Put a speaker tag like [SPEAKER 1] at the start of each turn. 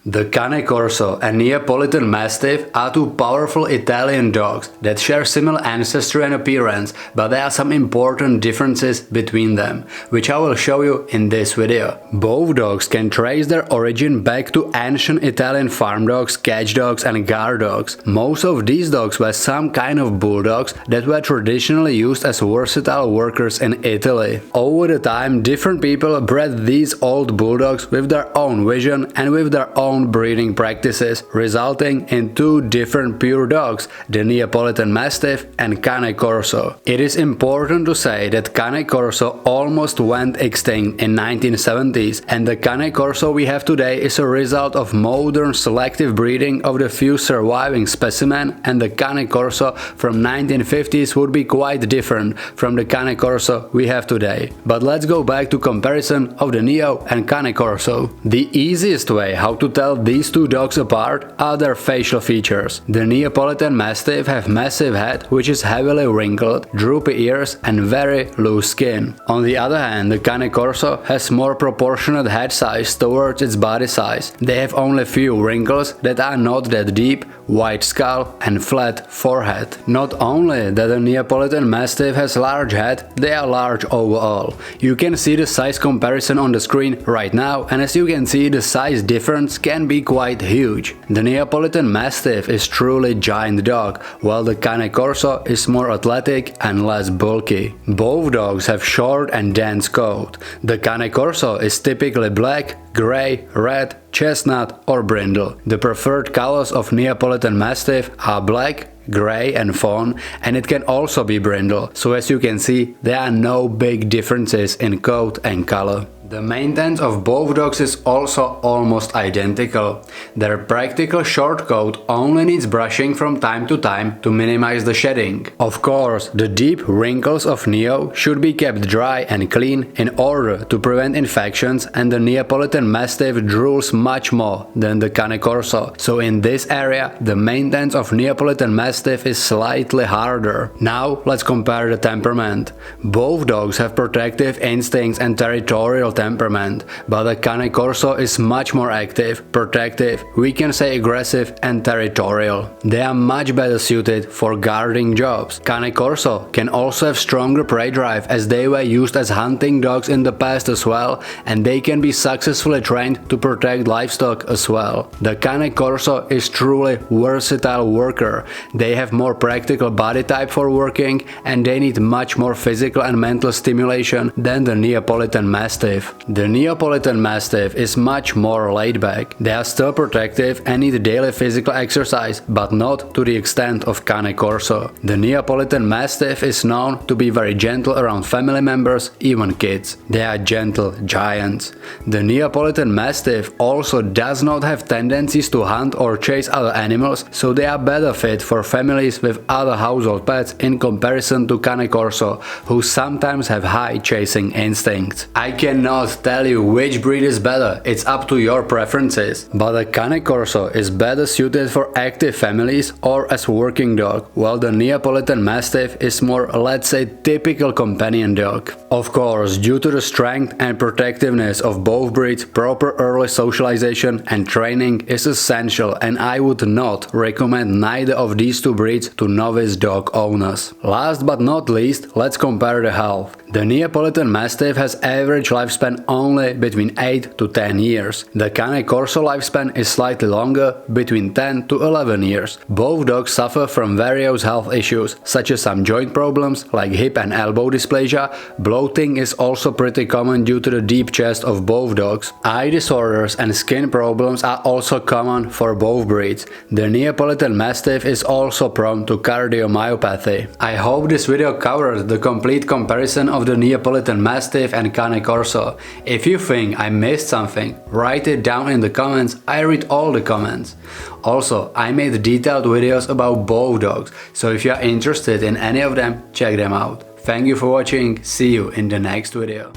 [SPEAKER 1] The Cane Corso and Neapolitan Mastiff are two powerful Italian dogs that share similar ancestry and appearance, but there are some important differences between them, which I will show you in this video. Both dogs can trace their origin back to ancient Italian farm dogs, catch dogs and guard dogs. Most of these dogs were some kind of bulldogs that were traditionally used as versatile workers in Italy. Over the time, different people bred these old bulldogs with their own vision and with their own breeding practices, resulting in two different pure dogs, the Neapolitan Mastiff and Cane Corso. It is important to say that Cane Corso almost went extinct in 1970s, and the Cane Corso we have today is a result of modern selective breeding of the few surviving specimens, and the Cane Corso from 1950s would be quite different from the Cane Corso we have today. But let's go back to comparison of the Neo and Cane Corso. The easiest way how to tell these two dogs apart are their facial features. The Neapolitan Mastiff have massive head which is heavily wrinkled, droopy ears and very loose skin. On the other hand, the Cane Corso has more proportionate head size towards its body size. They have only few wrinkles that are not that deep, white skull and flat forehead. Not only that the Neapolitan Mastiff has large head, they are large overall. You can see the size comparison on the screen right now, and as you can see, the size difference can be quite huge. The Neapolitan Mastiff is truly giant dog, while the Cane Corso is more athletic and less bulky. Both dogs have short and dense coat. The Cane Corso is typically black, gray, red, chestnut or brindle. The preferred colors of Neapolitan Mastiff are black, gray and fawn, and it can also be brindle, so as you can see there are no big differences in coat and color. The maintenance of both dogs is also almost identical. Their practical short coat only needs brushing from time to time to minimize the shedding. Of course, the deep wrinkles of Neo should be kept dry and clean in order to prevent infections, and the Neapolitan Mastiff drools much more than the Cane Corso, so in this area the maintenance of Neapolitan Mastiff is slightly harder. Now let's compare the temperament. Both dogs have protective instincts and territorial temperament, but the Cane Corso is much more active, protective, we can say aggressive and territorial. They are much better suited for guarding jobs. Cane Corso can also have stronger prey drive, as they were used as hunting dogs in the past as well, and they can be successfully trained to protect livestock as well. The Cane Corso is truly versatile worker. They have more practical body type for working, and they need much more physical and mental stimulation than the Neapolitan Mastiff. The Neapolitan Mastiff is much more laid back. They are still protective and need daily physical exercise, but not to the extent of Cane Corso. The Neapolitan Mastiff is known to be very gentle around family members, even kids. They are gentle giants. The Neapolitan Mastiff also does not have tendencies to hunt or chase other animals, so they are better fit for families with other household pets in comparison to Cane Corso, who sometimes have high chasing instincts. I cannot tell you which breed is better, it's up to your preferences. But the Cane Corso is better suited for active families or as working dog, while the Neapolitan Mastiff is more, let's say, typical companion dog. Of course, due to the strength and protectiveness of both breeds, proper early socialization and training is essential, and I would not recommend neither of these two breeds to novice dog owners. Last but not least, let's compare the health. The Neapolitan Mastiff has average lifespan only between 8 to 10 years. The Cane Corso lifespan is slightly longer, between 10 to 11 years. Both dogs suffer from various health issues, such as some joint problems like hip and elbow dysplasia. Bloating is also pretty common due to the deep chest of both dogs. Eye disorders and skin problems are also common for both breeds. The Neapolitan Mastiff is also prone to cardiomyopathy. I hope this video covered the complete comparison of the Neapolitan Mastiff and Cane Corso. If you think I missed something, write it down in the comments, I read all the comments. Also, I made detailed videos about both dogs, so if you are interested in any of them, check them out. Thank you for watching, see you in the next video.